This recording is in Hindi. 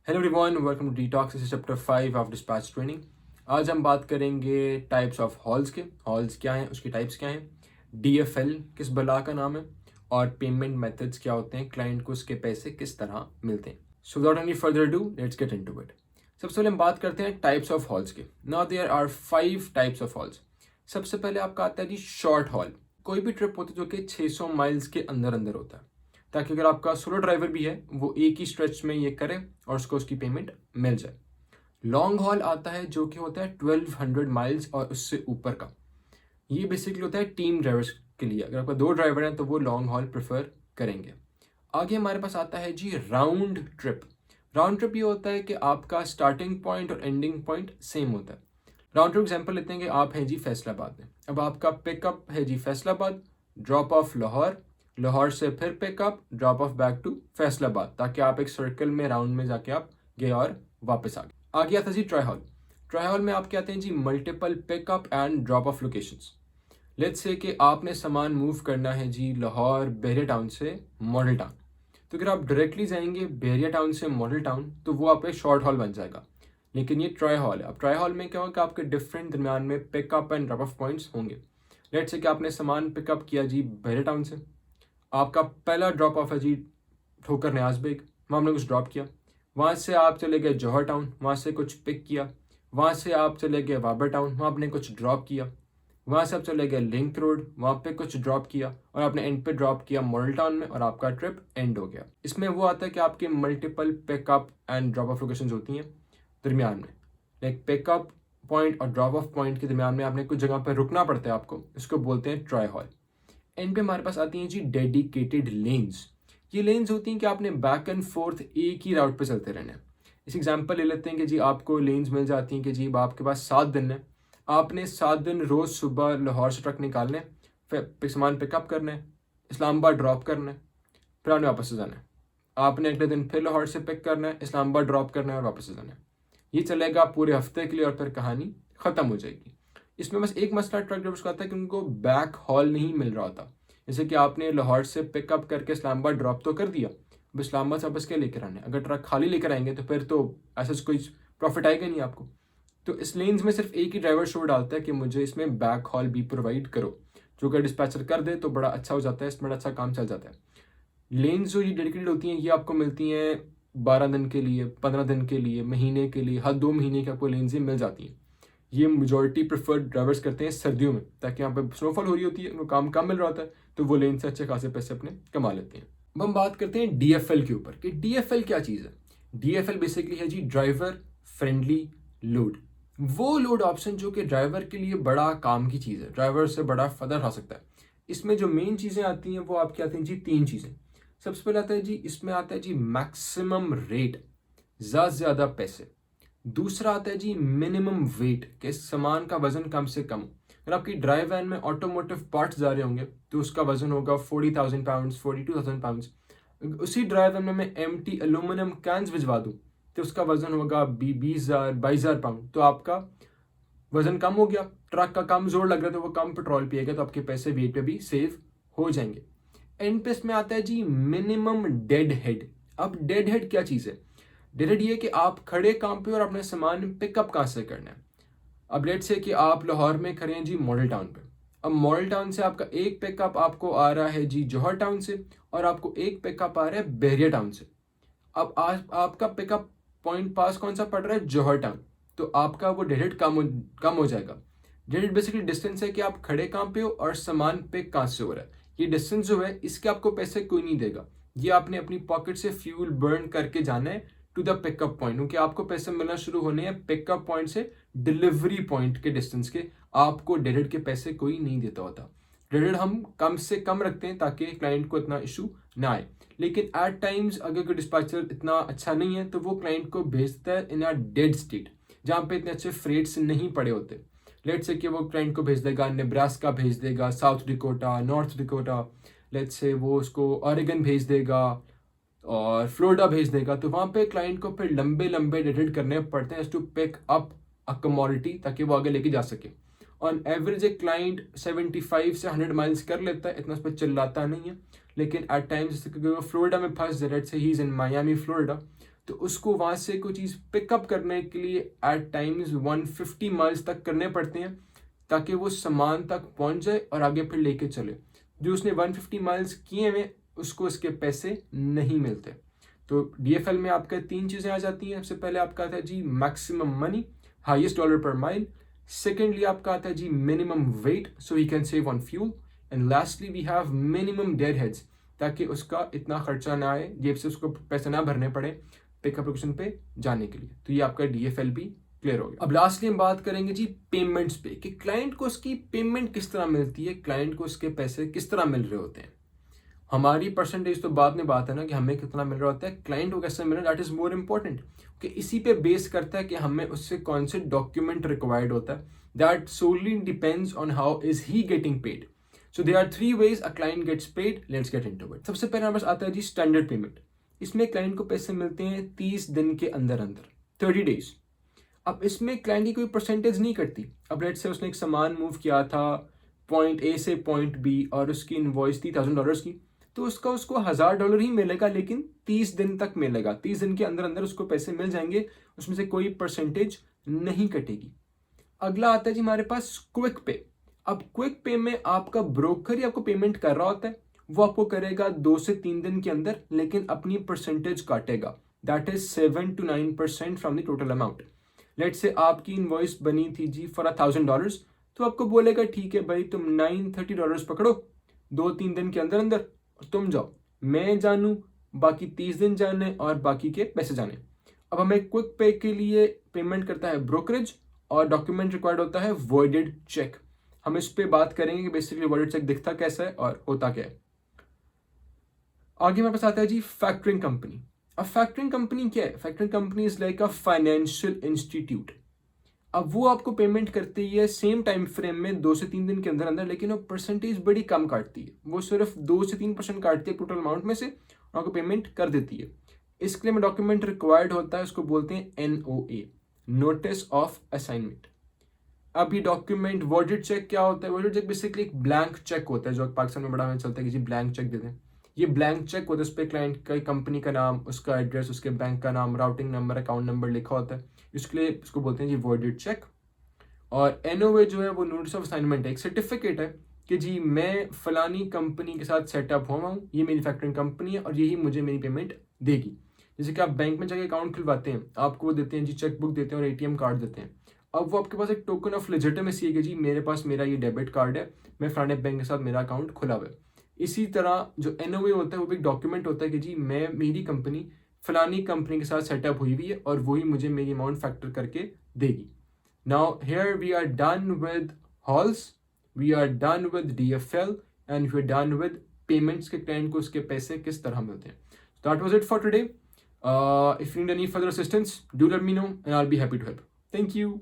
Hello everyone, welcome to detox. This is chapter 5 of dispatch training. आज हम बात करेंगे टाइप्स ऑफ हॉल्स के। हॉल्स क्या हैं, उसकी टाइप्स क्या हैं, डीएफएल किस बला का नाम है, और पेमेंट मेथड्स क्या होते हैं, क्लाइंट को उसके पैसे किस तरह मिलते हैं। So without any further do, let's get into it. सबसे पहले हम बात करते हैं टाइप्स ऑफ हॉल्स के। Now there are 5 types of hauls. सबसे पहले आपका आता है जी शॉर्ट हॉल। कोई भी ट्रिप होती है जो कि 600 माइल्स के अंदर अंदर होता है, ताकि अगर आपका सोलो ड्राइवर भी है वो एक ही स्ट्रेच में ये करे और उसको उसकी पेमेंट मिल जाए। लॉन्ग हॉल आता है जो कि होता है 1200 माइल्स और उससे ऊपर का। ये बेसिकली होता है टीम ड्राइवर्स के लिए। अगर आपका 2 ड्राइवर हैं तो वो लॉन्ग हॉल प्रेफर करेंगे। आगे हमारे पास आता है जी राउंड ट्रिप। राउंड ट्रिप ये होता है कि आपका स्टार्टिंग पॉइंट और एंडिंग पॉइंट सेम होता है। राउंड ट्रिप एग्जाम्पल लेते हैं कि आप हैं जी फैसलाबाद में। अब आपका पिकअप है जी फैसलाबाद, ड्रॉप ऑफ लाहौर, लाहौर से फिर pickup, drop off back to Faisalabad, ताकि आप एक सर्कल में राउंड में जाके आप गए और वापस आ गए। आगे आता है जी ट्राई हॉल। ट्राई हॉल में आपके आते हैं जी multiple pickup and drop off locations. Let's say कि आपने सामान मूव करना है जी लाहौर बैरिया टाउन से मॉडल टाउन। तो अगर आप डायरेक्टली जाएंगे बैरिया टाउन से मॉडल टाउन तो वो आपका शॉर्ट हॉल बन जाएगा। लेकिन ये ट्राई हॉल है। अब ट्राई हॉल में क्या होगा कि आपके डिफरेंट दरमियान में pickup and drop of points होंगे। लेट्स से कि आपने सामान पिकअप किया जी बैरिया टाउन से। आपका पहला ड्रॉप ऑफ है जी ठोकर न्याज बेग, वहाँ हमने कुछ ड्रॉप किया। वहाँ से आप चले गए जौहर टाउन, वहाँ से कुछ पिक किया। वहाँ से आप चले गए वाबर टाउन, वहाँ आपने कुछ ड्रॉप किया। वहाँ से आप चले गए लिंक रोड, वहाँ पे कुछ ड्रॉप किया और आपने एंड पे ड्रॉप किया मॉडल टाउन में और आपका ट्रिप एंड हो गया। इसमें वो आता है कि आपके multiple pickup and drop off locations होती हैं दरमियान में। लाइक पिकअप पॉइंट और ड्रॉप ऑफ पॉइंट के दरमियान में आपने कुछ जगह पर रुकना पड़ता है आपको, इसको बोलते हैं ट्राई हॉल। एंड पे हमारे पास आती हैं जी डेडिकेटेड लेन्स। ये लेन्स होती हैं कि आपने बैक एंड फोर्थ एक ही राउट पे चलते रहना है। इस एग्जांपल ले लेते हैं कि जी आपको लेन्स मिल जाती हैं कि जी आपके पास 7 दिन है। आपने 7 दिन रोज़ सुबह लाहौर से ट्रक निकालने, फिर सामान पिकअप करना है, इस्लामाबाद ड्रॉप करना है, फिर आपने वापस से जाना है। आपने अगले दिन फिर लाहौर से पिक करना है, इस्लामाबाद ड्रॉप करना है और वापस से जाना है। ये चलेगा पूरे हफ्ते के लिए और फिर कहानी ख़त्म हो जाएगी। इसमें बस एक मसला ट्रक ड्राइवर्स का आता है कि उनको बैक हॉल नहीं मिल रहा था। जैसे कि आपने लाहौर से पिकअप करके इस्लामाबाद ड्रॉप तो कर दिया, अब इस्लामाबाद से वापस क्या लेकर आने। अगर ट्रक खाली लेकर आएंगे तो फिर तो ऐसा कोई प्रॉफिट आएगा नहीं आपको। तो इस लेन्स में सिर्फ एक ही ड्राइवर शो डालता है कि मुझे इसमें बैक हॉल भी प्रोवाइड करो, जो कि डिस्पैचर कर दे तो बड़ा अच्छा हो जाता है, इसमें अच्छा काम चल जाता है। लेन्स जो ये डेडिकेटेड होती हैं ये आपको मिलती हैं 12 दिन के लिए, 15 दिन के लिए, महीने के लिए, हर 2 महीने की आपको लेन्स मिल जाती हैं। ये मेजॉरिटी प्रेफर्ड ड्राइवर्स करते हैं सर्दियों में, ताकि यहाँ पे स्नोफॉल हो रही होती है, उनको काम कम मिल रहा होता है, तो वो लेन से अच्छे खासे पैसे अपने कमा लेते हैं। अब हम बात करते हैं डीएफएल के ऊपर कि डीएफएल क्या चीज़ है। डीएफएल बेसिकली है जी ड्राइवर फ्रेंडली लोड। वो लोड ऑप्शन जो कि ड्राइवर के लिए बड़ा काम की चीज़ है, ड्राइवर से बड़ा फ़ायदा उठा सकता है। इसमें जो मेन चीज़ें आती हैं वो आपकी आती हैं जी 3 चीज़ें। सबसे पहले आता है जी, इसमें आता है जी मैक्सिमम रेट, ज़्यादा से ज़्यादा पैसे। दूसरा आता है जी मिनिमम वेट, के सामान का वजन कम से कम। अगर आपकी ड्राइव वैन में ऑटोमोटिव पार्ट्स जा रहे होंगे तो उसका वजन होगा 40,000 पाउंड्स, 42,000 पाउंड्स। उसी ड्राइव वैन में मैं एम्प्टी एल्यूमिनियम कैंस भिजवा दूँ तो उसका वजन होगा 20,000 22,000 पाउंड। तो आपका वजन कम हो गया, ट्रक का कम जोर लग रहा है तो वो कम पेट्रोल पिएगा, तो आपके पैसे वेट पे भी सेव हो जाएंगे। एंड पे इसमें आता है जी मिनिमम डेड हेड। अब डेड हेड क्या चीज़ है? डेड हेड ये कि आप खड़े काम पे और अपने सामान पिकअप कहाँ से करना है। अब लेट से कि आप लाहौर में खड़े हैं जी मॉडल टाउन पे। अब मॉडल टाउन से आपका एक पिकअप आपको आ रहा है जी जौहर टाउन से और आपको एक पिकअप आ रहा है बैरिया टाउन से। अब आज आपका पिकअप पॉइंट पास कौन सा पड़ रहा है? जौहर टाउन। तो आपका वो डेड हेड कम हो जाएगा। डेड हेड बेसिकली डिस्टेंस है कि आप खड़े कहाँ पे हो और सामान पिक कहाँ से हो रहा है। ये डिस्टेंस जो है इसके आपको पैसे कोई नहीं देगा, ये आपने अपनी पॉकेट से फ्यूल बर्न करके जाना है टू द पिकअप पॉइंट, क्योंकि आपको पैसे मिलना शुरू होने हैं पिकअप पॉइंट से डिलीवरी पॉइंट के डिस्टेंस के। आपको डेड के पैसे कोई नहीं देता होता। डेड हम कम से कम रखते हैं ताकि क्लाइंट को इतना इशू ना आए। लेकिन एट टाइम्स अगर कोई डिस्पैचर इतना अच्छा नहीं है तो वो क्लाइंट को भेजता है इन अ डेड स्टेट, जहाँ पे इतने अच्छे फ्रेट्स नहीं पड़े होते। लेट से कि वो क्लाइंट को भेज देगा नेब्रास्का, भेज देगा South Dakota, North Dakota, let's say वो उसको ऑरेगन भेज देगा और फ्लोरिडा भेज देगा। तो वहाँ पे क्लाइंट को फिर लंबे लंबे डेटेड करने पड़ते हैं to pick up a commodity, ताकि वो आगे लेके जा सके। ऑन एवरेज एक क्लाइंट 75 से 100 माइल्स कर लेता है, इतना उस पर चिल्लाता नहीं है। लेकिन एट टाइम्स जैसे कि वो फ्लोरिडा में फंस जाए, let's say he is in Miami Florida, तो उसको वहाँ से कोई चीज़ पिकअप करने के लिए एट टाइम्स 150 माइल्स तक करने पड़ते हैं ताकि वो सामान तक पहुँच जाए और आगे फिर लेके चले। जो उसने 150 माइल्स किए हुए उसको उसके पैसे नहीं मिलते। तो DFL में आपका 3 चीज़ें आ जाती हैं। सबसे पहले आपका आता है जी maximum money, highest dollar per mile. Secondly आपका आता है जी minimum weight, so he can save on fuel. And lastly we have minimum dead heads, ताकि उसका इतना खर्चा ना आए, जेब से उसको पैसे ना भरने पड़े पिकअप लोकेशन पे जाने के लिए। तो ये आपका DFL भी क्लियर हो गया। अब लास्टली हम बात करेंगे जी पेमेंट्स पे, कि क्लाइंट को उसकी पेमेंट किस तरह मिलती है, क्लाइंट को उसके पैसे किस तरह मिल रहे होते हैं। हमारी परसेंटेज तो बाद में बात है ना कि हमें कितना मिल रहा होता है, क्लाइंट को कैसे मिल रहा है दैट इज मोर इंपॉर्टेंट, कि इसी पे बेस करता है कि हमें उससे कौन से डॉक्यूमेंट रिक्वायर्ड होता है। That solely depends on how is he getting paid. So there are 3 ways a client gets paid, let's get into it. सबसे पहले हमारे पास आता है जी स्टैंडर्ड पेमेंट। इसमें क्लाइंट को पैसे मिलते हैं 30 दिन के अंदर अंदर, 30 days। अब इसमें क्लाइंट की कोई परसेंटेज नहीं कटती। अब लेट्स से उसने एक सामान मूव किया था पॉइंट ए से पॉइंट बी और उसकी इनवॉइस थी $1000 की, तो उसका उसको $1000 ही मिलेगा, लेकिन 30 दिन तक मिलेगा। 30 दिन के अंदर अंदर उसको पैसे मिल जाएंगे, उसमें से कोई परसेंटेज नहीं कटेगी। अगला आता है जी हमारे पास क्विक पे। अब क्विक पे में आपका ब्रोकर ही आपको पेमेंट कर रहा होता है, वो आपको करेगा 2 से 3 दिन के अंदर, लेकिन अपनी परसेंटेज काटेगा। That is 7 to 9% from the total amount. Let's say आपकी इनवॉइस बनी थी जी फॉर $1000, तो आपको बोलेगा ठीक है भाई तुम $930 पकड़ो 2-3 दिन के अंदर अंदर, तुम जाओ, मैं जानू बाकी 30 दिन जाने और बाकी के पैसे जाने। अब हमें क्विक पे के लिए पेमेंट करता है ब्रोकरेज, और डॉक्यूमेंट रिक्वायर्ड होता है वॉइडेड चेक। हम इस पे बात करेंगे कि बेसिकली वॉइडेड चेक दिखता कैसा है और होता क्या है। आगे हमारे पास आता है जी फैक्टरिंग कंपनी। अब फैक्टरिंग कंपनी क्या है? Factoring company is like a financial institute. अब वो आपको पेमेंट करती है सेम टाइम फ्रेम में 2 से 3 दिन के अंदर अंदर, लेकिन वो परसेंटेज बड़ी कम काटती है। वो सिर्फ 2 से 3% काटती है टोटल अमाउंट में से और आपको पेमेंट कर देती है। इसके लिए में डॉक्यूमेंट रिक्वायर्ड होता है, उसको बोलते हैं NOA, नोटिस ऑफ असाइनमेंट। अब ये डॉक्यूमेंट वॉइडेड चेक क्या होता है? वॉइडेड चेक बेसिकली एक ब्लैंक चेक होता है, जो पाकिस्तान में बड़ा में चलता है कि जी ब्लैंक चेक दे दें। ये ब्लैंक चेक होता है, उस पर क्लाइंट का कंपनी का नाम, उसका एड्रेस, उसके बैंक का नाम, राउटिंग नंबर, अकाउंट नंबर लिखा होता है। इसके लिए इसको बोलते हैं जी वॉइडेड चेक। और NOA जो है वो नोटिस ऑफ असाइनमेंट है, एक सर्टिफिकेट है कि जी मैं फलानी कंपनी के साथ सेटअप हुआ हूँ, ये मैन्युफैक्चरिंग कंपनी है और यही मुझे मेरी पेमेंट देगी। जैसे कि आप बैंक में जाकर अकाउंट खुलवाते हैं, आपको वो देते हैं जी चेक बुक देते हैं और ATM कार्ड देते हैं। अब वो आपके पास एक टोकन ऑफ लेजिटिमेसी है कि जी मेरे पास मेरा ये डेबिट कार्ड है, मैं फलाने बैंक के साथ मेरा अकाउंट खुला हुआ है। इसी तरह जो NOA होता है वो भी एक डॉक्यूमेंट होता है कि जी मेरी कंपनी फलानी कंपनी के साथ सेटअप हुई हुई है और वही मुझे मेरी अमाउंट फैक्टर करके देगी। Now here we are done with halls, we are done with DFL and we are done with payments के क्लाइंट को उसके पैसे किस तरह मिलते हैं। That was it for today. If you need any further assistance, do let me know and I'll be happy to help. Thank you.